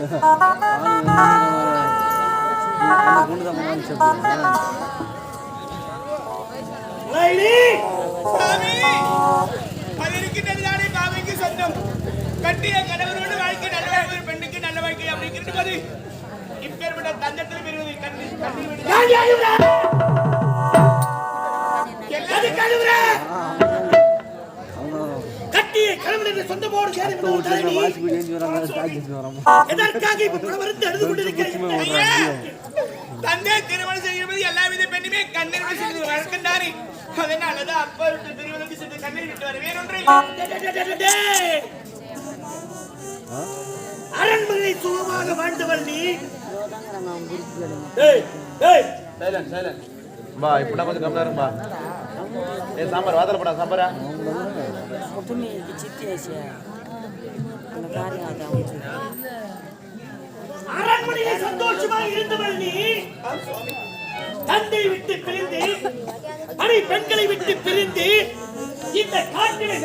கட்டிய கணவரோடு வாழ்க்கை நல்ல வாழ்க்கை, பெண்ணுக்கு நல்ல வாழ்க்கை அப்படிங்கிறது இப்பேற்பட்ட தந்தத்தில் பெறுவது கட்டிய கணவன் சொந்தமோடு தந்தை திருமணம் செய்யும்போது எல்லா வித பெண்ணுமே கண்ணீர் செய்து வழக்கண்டாரி. அதனாலதான் அப்பா விட்டு திருமணம் செய்து கண்ணீர் விட்டு வர வேறொன்று அரண்மனை சுகமாக வாழ்ந்தவர் நீ. இப்படா கொஞ்சம் கம்மியா இருக்கும்பா. சாம்பார் வாதல படா சாம்பாரா அரண்மனையை சந்தோஷமாக இருந்தவர் நீ. தந்தை விட்டு பிரிந்து அனை பெண்களை விட்டு பிரிந்து இந்த காட்டிலே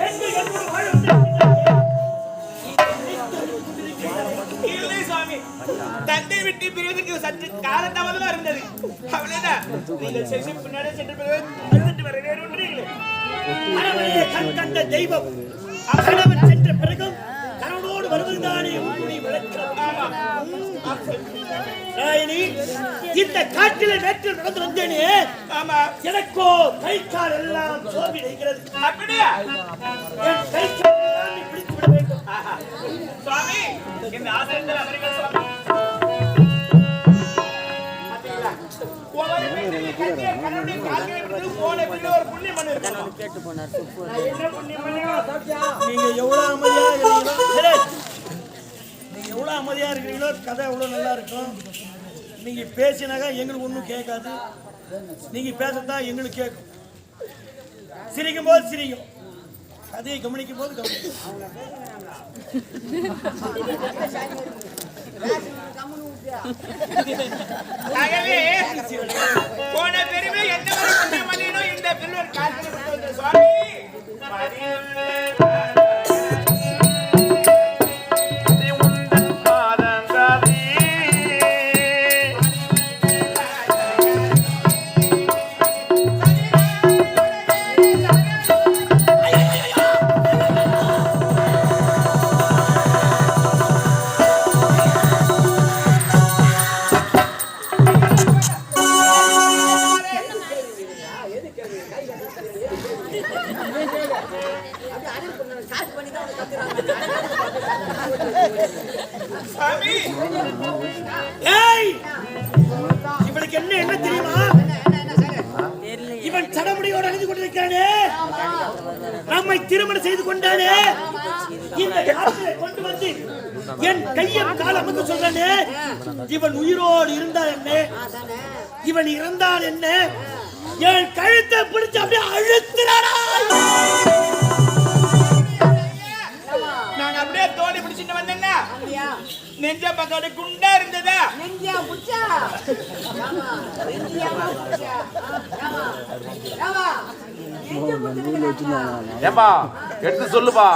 தந்தை விட்டு பிரிவதற்கு சற்று காலதாமதமா இருந்தது. அவ்வளவுதான். நீங்கள் சென்று பின்னாடி சென்று வர வேறொன்று இல்லை. கண் கண்ட தெய்வம் கணவன் சென்ற பிறகும் கணவனோடு வருவதுதானே உன்னுடைய விளக்கம். இந்த காட்டில நேற்று நடந்து வந்தேனே, எனக்கோ கை கால் எல்லாம் சோர்வி இருக்கிறது. அப்படியா? என் கை கால் எல்லாம் பிடித்து விட வேண்டும். சுவாமி, இந்த ஆசிரியத்தில் அமெரிக்கா சுவாமி நீங்க எவ்வளவு அமைதியா இருக்கிறீங்களோ கதை எவ்வளவு நல்லா இருக்கும். நீங்க பேசினாக்கா எங்களுக்கு ஒன்றும் கேட்காது, நீங்க பேசத்தான் எங்களுக்கு கேட்கும். சிரிக்கும் போது சிரிக்கும், கதையை கவனிக்கும் போது கவனிக்கும். போன பெருமை எந்த இந்த பிள்வர் காட்சி சுவாமி இவனுக்கு என்ன தெரியுமா? இவன் சடமுடியோடு அணிந்து கொண்டிருக்கானே, நம்மை திருமணம் செய்து கொண்டானே, இந்த காலத்தை கொண்டு வந்து என் கையும் காலமுக்கு சொல்றானே, இவன் உயிரோடு இருந்தால் என்ன, இவன் இறந்தால் என்ன, என் கழுத்தை பிடிச்சு அப்படியே அழுத்துறானா. நான் அப்படியே தோடி பிடிச்சிட்டு வந்தேன்னா நெஞ்ச பக்கோட குண்டா இருந்ததா ஏப்பா எடுத்து சொல்லுப்பா.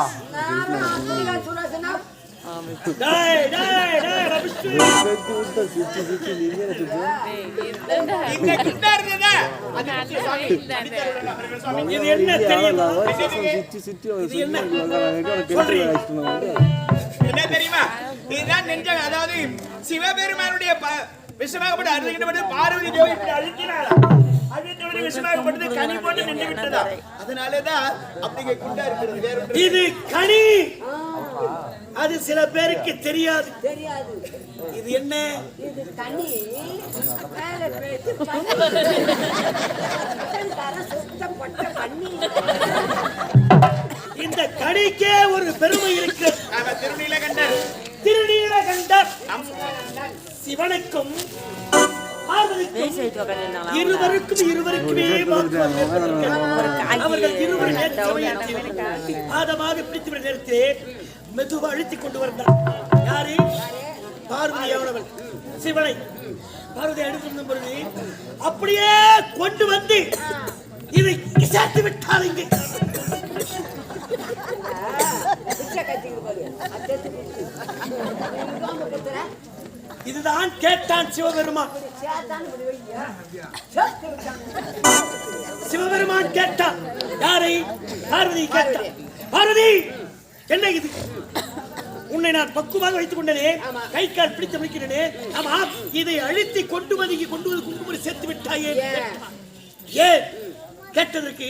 என்ன தெரியுமா? இதுதான் நெஞ்சம். அதாவது சிவபெருமானுடைய விஷமாகப்பட்டு அருகிட்டு பார்வதி தேவி இப்படி அழுத்தினாரா, அழுத்தவரை விஷமாகப்பட்டது கனி போட்டு நின்று விட்டதா. அதனாலதான் அப்படிங்க குண்டா இருக்கிறது. இது கனி, அது சில பேருக்கு தெரியாது. இது என்ன? இது கனி. இந்த கனிக்கே ஒரு பெருமை இருக்கு. திருநீலகண்டர் சிவனுக்கும் இருவருக்குமே அவர்கள் இருவரும் பிடித்து நிறுத்தி மெதுவா அழுத்தி கொண்டு வந்தார். யாரு? பார்வதியானவள் சிவனை. பார்வதி அழுத்தி பொழுது அப்படியே கொண்டு வந்து இதை சேர்த்து விட்டார். இங்கே இதுதான் கேட்டான் சிவபெருமான். சிவபெருமான் கேட்டான். யாரை? பார்வதி கேட்டான். பார்வதி, என்ன இது? உன்னை நான் பக்குவமாக வைத்துக் கொண்டனே, கை கால் பிடித்து வைக்கிறேனே. ஆமா, இதை அழுத்தி கொண்டு வந்து குங்குமரி சேர்த்து விட்டாயே. ஏன் கேட்டதற்கு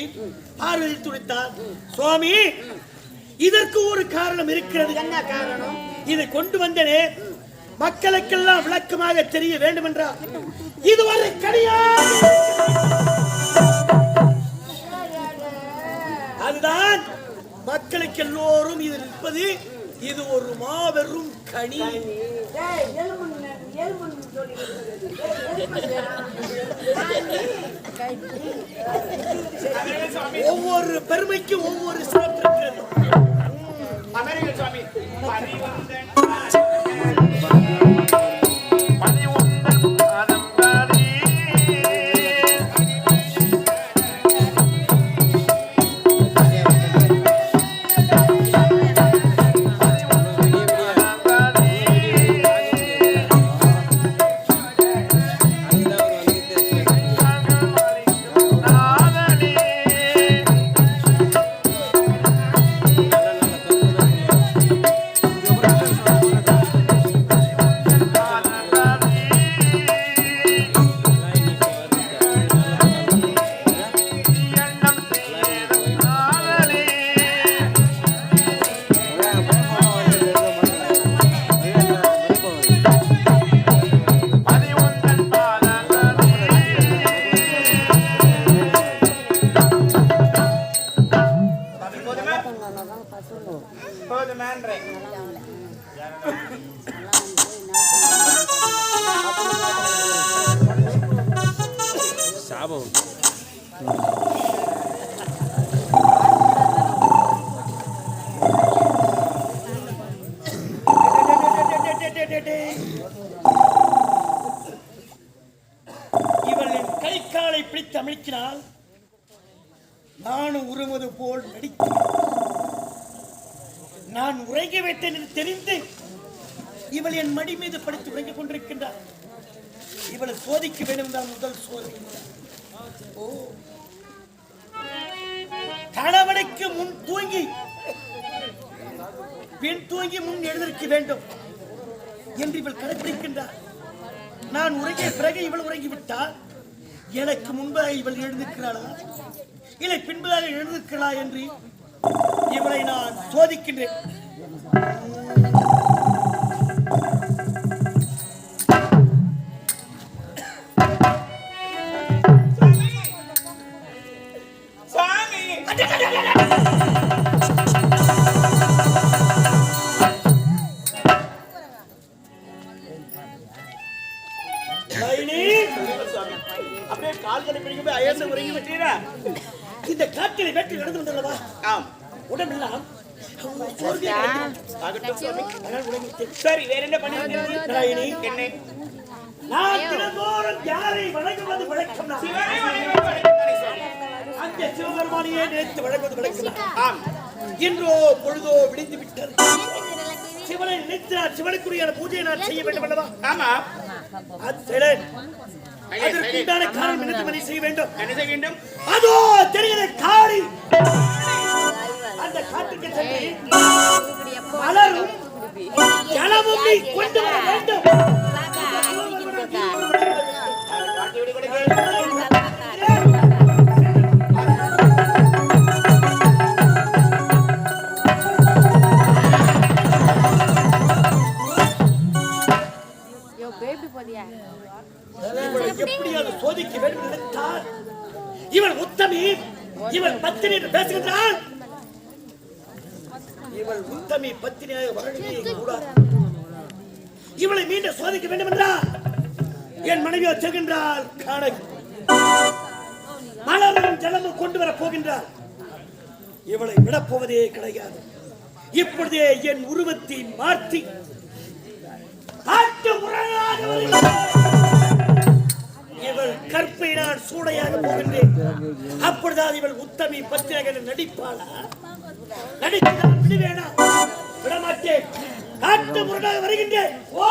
பார்வதி துடித்தார். சுவாமி, இதற்கு ஒரு காரணம் இருக்கிறது. என்ன காரணம்? இதை கொண்டு வந்தனே மக்களுக்கெல்லாம் விளக்கமாக தெரிய வேண்டும் என்றார். இதுவரை கிடையாது. அதுதான் மக்களுக்கு எல்லோரும் இது நிற்பது. இது ஒரு மாபெரும் கனி. ஒவ்வொரு பெருமைக்கும் ஒவ்வொரு சிறப்பு இருக்கிறது. அமெரிக்க சுவாமி இவளின் கை காலை பிடித்து அமிழ்த்தினால் நானும் உருவது போல் நடித்தேன். நான் உறங்கி விட்டேன் என்று தெரிந்து இவள் என் மடி மீது படுத்து உறங்கிக் கொண்டிருக்கின்றார். இவளை சோதிக்க வேண்டும் தான் முதல் சோதனை. கணவனுக்கு முன் தூங்கி பின் தூங்கி முன் எழுந்திருக்க வேண்டும் என்று இவள் கடைபிடிக்கின்றார். நான் உறங்கிய பிறகு இவள் உறங்கிவிட்டால் எனக்கு முன்பாக இவள் எழுந்திருக்கிறாளா இல்லை பின்பதாக எழுந்திருக்கிறா என்று இவளை நான் சோதிக்கின்றேன். அப்படியே கால்களை பிடிக்கும் போய் அயர்ந்து உறங்கி விட்டீரா? இந்த காட்டில் வேட்டை நடந்து வந்தல்லவா? ஆம். உடம்பெல்லாம் சரி, வேற என்ன பண்ணி? என்ன? நான் தினந்தோறும் யாரை வணங்குவது வழக்கம்? அந்த சிவபெருமானையே நினைத்து வழங்குவது வழக்கம். ஆம். இன்றோ பொழுதோ விடிந்து விட்டது. சிவனை நினைத்தார். சிவனுக்குரிய பூஜையை நான் செய்ய வேண்டும் அல்லவா? ஆமா. அதற்குண்டான காரணம் என்ன செய்ய வேண்டும்? என்ன செய்ய வேண்டும்? அதோ தெரிகிற காளி. அந்த காட்டுக்கு சென்று மலரும் ஜலமும் நீ கொண்டு வர வேண்டும். எப்படியாவது சோதிக்க வேண்டும் நினைத்தால் இவள் உத்தமி, இவள் பத்தினி என்று பேசுகின்றாள். இவள் உத்தமி பத்தினியாக வரவே கூடாது. இவளை மீண்டும் சோதிக்க வேண்டும் என்றால் என் மனைவியோ செல்கின்றாள். காணகி மலரும் ஜலமும் கொண்டு வர போகின்றாள். இவளை விடப்போவதே கிடையாது. இப்பொழுதே என் உருவத்தை மாற்றி இவள் கற்பை நான் சூடையாக போகின்றேன். அப்பொழுது இவள் உத்தமி பத்திரிகை நடிப்பாளா? நடித்து விடுவேனா? விடமாட்டேன். காட்டு முரடாக வருகின்றேன். ஓ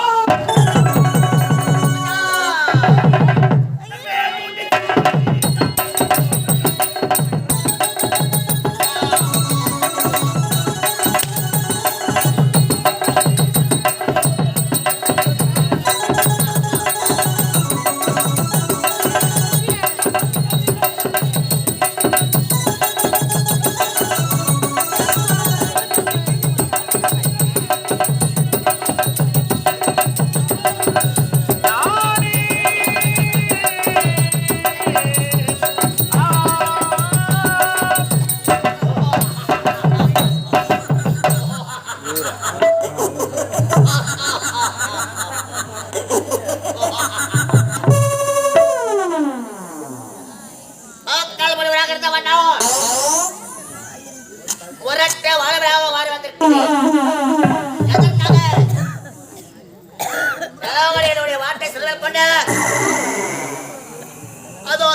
அதோ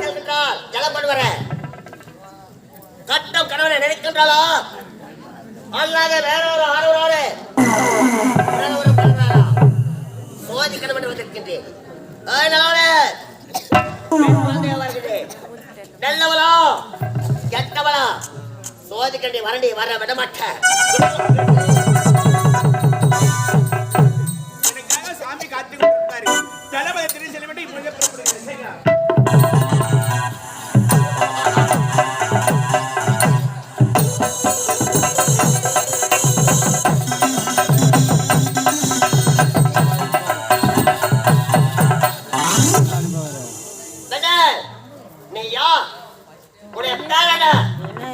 செல்கின்றாள் ஜலம் கொண்டு வர கட்டம் கணவனை நினைக்கின்றாளோ அல்லாத வேறொரு ஆர்வரோடு சோதி கணவன் வந்திருக்கின்றேன். நல்லவளோ கெட்டவளோ சோதி கண்டி வரண்டி வர விட மாட்டேன். சாமி காத்து கொண்டிருக்காரு. தளபதி திரு செல்வடி இப்பொழுது புறப்படுகிறேன்.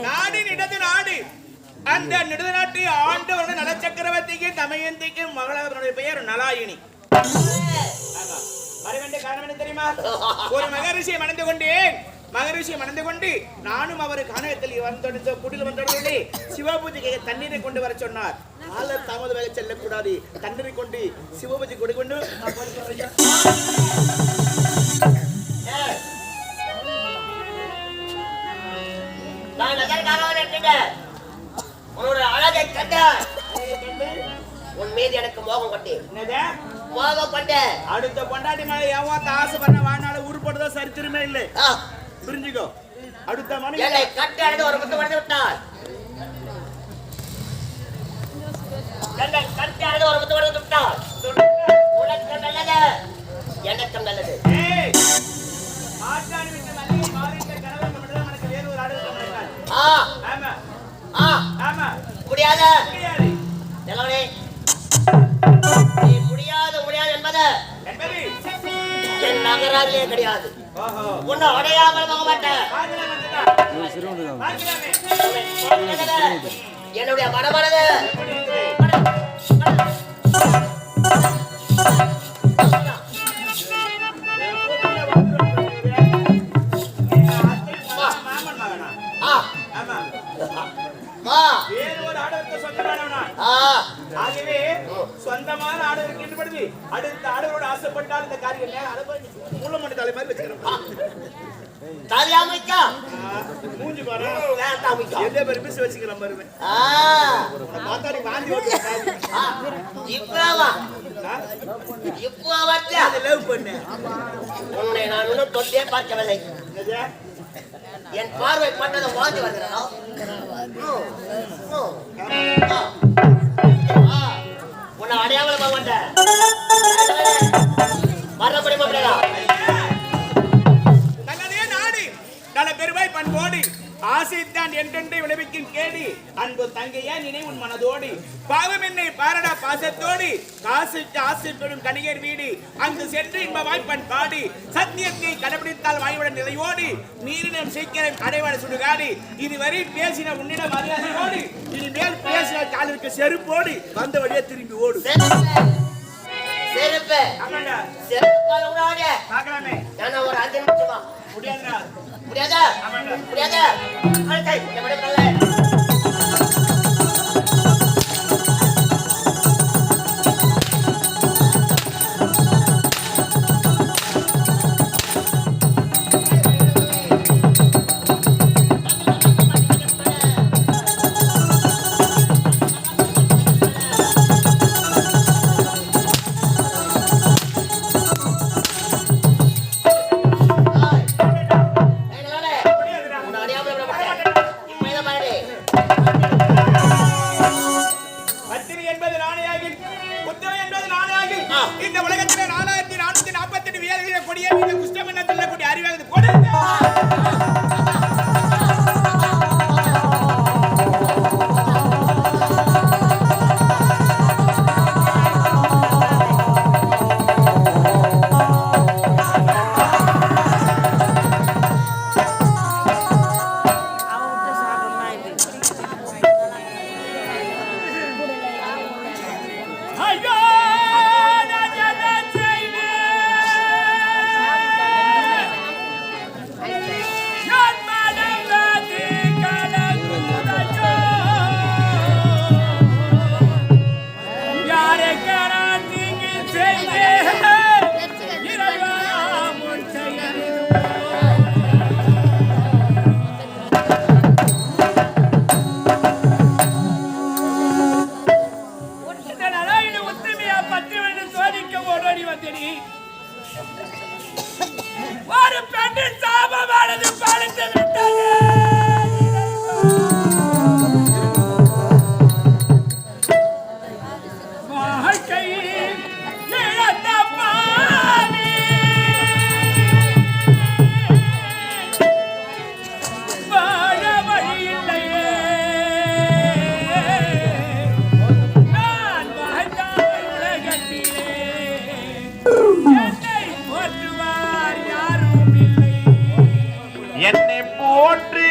நாடின் இடது நாடு அந்த நெடுநாட்டு ஆண்டு வருட நலச்சக்கரவர்த்திக்கு தமயந்திக்கு மகளவனுடைய பெயர் நலாயினி. வரவேண்டிய காரணம் என்ன தெரியுமா? ஒரு மகரிஷியை மணந்து கொண்டேன். மகரிஷியை மணந்து கொண்டு நானும் அவர் காணகத்தில் வந்தொடர்ந்து குடில் வந்தொடர்ந்து சிவபூஜைக்கு தண்ணீரை கொண்டு வர சொன்னார். கால தாமதமாக செல்லக்கூடாது. தண்ணீரை கொண்டு சிவபூஜை கொடுக்கொண்டு உன்னோட அழகை கண்ட உன் மீது எனக்கு மோகம் கொண்டேன். மோகம் கொண்டேன். அடுத்த பொண்டாட்டி மேல ஏவாத்த ஆசை பண்ண வாழ்நாள உருப்படுதோ சரித்திரமே இல்லை. புரிஞ்சுக்கோ. அடுத்த மணி என்னை கட்டி அடைந்து ஒரு முத்து வளர்ந்து விட்டார். என்னை கட்டி அடைந்து ஒரு முத்து வளர்ந்து விட்டார். உனக்கு நல்லது எனக்கும் நல்லது. ஆட்டாணி விட்டு மல்லிகை மாறிட்ட கணவன் மட்டும்தான் எனக்கு வேறு ஒரு ஆடு தமிழ்நாடு. ஆமா ஆமா முடியாது நிலவனே நீ முடியாது என்பது என் நகராலே கிடையாது. உன்னை அடையாமல் போக மாட்டேன். என்னுடைய மனமானது ஆகவே சொந்தமான ஆடு இருக்கின்றது. அடுத்த ஆடோட ஆசைப்பட்டால் இந்த காரியம் மூலமண்ட தலை மாதிரி வச்சுக்கிறோம். மூஞ்சி பாரு எந்த பேர் பிசு வச்சுக்கிறோம் பாருங்க. மாத்தாடி வாந்தி லவ் பண்ண உன்னை நான் இன்னும் தொட்டே பார்க்கவில்லை. என் பார்வை பண்ணதை வாந்தி வருகிறதா? உன்னை அடையாமல் போக மாட்டேன். மறுபடி மாட்டேடா. தன்னதே நாடு நல்ல பெருவாய் பண்போடு ஆசைத்தான் என்றென்று விளைவிக்கும் கேடி அன்பு தங்கையா நினைவு மனதோடு பாவம் என்னை பாரடா பாசத்தோடு காசுக்கு ஆசைப்படும் கணிகர் வீடு அங்கு சென்று இன்பமாய் பண்பாடு சத்தியத்தை கடைபிடித்தால் வாய்விட நிலையோடு நீரிடம் சீக்கிரம் அடைவாட சுடுகாடு இதுவரை பேசின உன்னிடம் மரியாதையோடு இனிமேல் பேசின காலிற்கு செருப்போடு வந்த வழியே திரும்பி ஓடு. செருப்பு பார்க்கலாமே ஒரு 5 நிமிஷமா முடியாதுடா. முடியாதா? முடியாதா? முடியாது இந்த குஷ்டம் என்ன சொல்லக்கூடிய அறிவாகுது கொடுங்க. ஒரு பெண்ணின் சாபமானது பழித்து விட்டது. வாழ்க்கை இழந்த பாவி வாழ வழியில்லையே. நான் வாழ்ந்த உலகத்திலே என்னை போற்றுவார் யாரும் இல்லை. என்னை போற்றி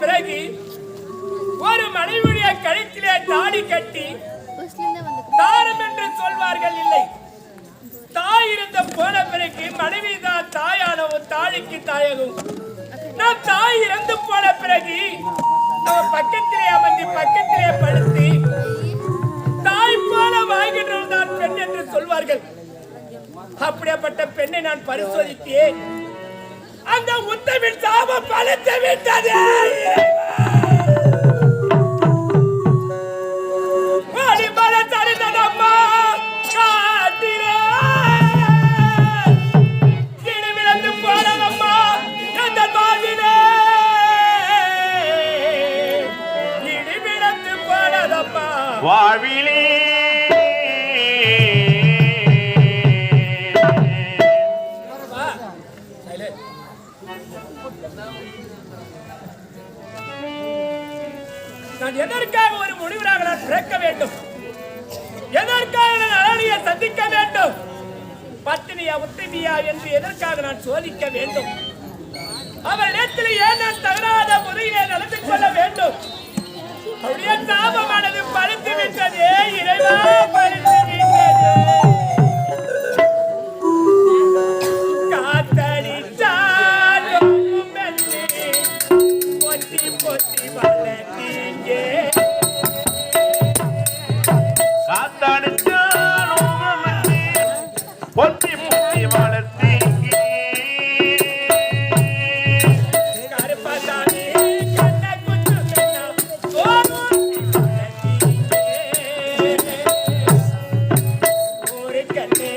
பிறகு ஒரு மனைவியுடைய கழுத்திலே தாடி கட்டி தாரம் என்று சொல்வார்கள் இல்லை. தாய் இருந்த போன பிறகு மனைவி தான் தாயானவும் தாய்க்கு தாயகும். நாம் தாய் இறந்து போன பிறகு நம்ம பக்கத்திலே அமர்ந்து பக்கத்திலே படுத்து தாய் போல வாழ்கின்றவள் தான் பெண் என்று சொல்வார்கள். அப்படிப்பட்ட பெண்ணை நான் பரிசோதித்தேன். அந்த உத்தமின் சாபம் பலத்து விட்டது. அடிமலை தருந்ததம்மா காட்டிலே கிழிவிழந்து போனதம்மா எந்த மாதிலே கிழிவிழந்து போனதம்மா வாழ்விலே நான் எதற்காக ஒரு முடிவராக நான் பிறக்க வேண்டும்? எதற்காக நான் அழகிய சந்திக்க வேண்டும்? பத்தினியா உத்தமியா என்று எதற்காக நான் சோதிக்க வேண்டும்? அவர் நேரத்தில் ஏன் நான் தவறாத முறையிலே நடந்து கொள்ள வேண்டும்? அவருடைய சாபமானது பறித்து விட்டதே இறைவா, பறித்து விட்டதே. காத்தடிச்சாலும் மெல்லே பொத்தி பொத்தி வளர்த்தீங்க. பொத்தி பொத்தி வளர்த்தீங்க. கருப்பசாமி கண்ண குத்து கண்ணா ஒரு கண்ணே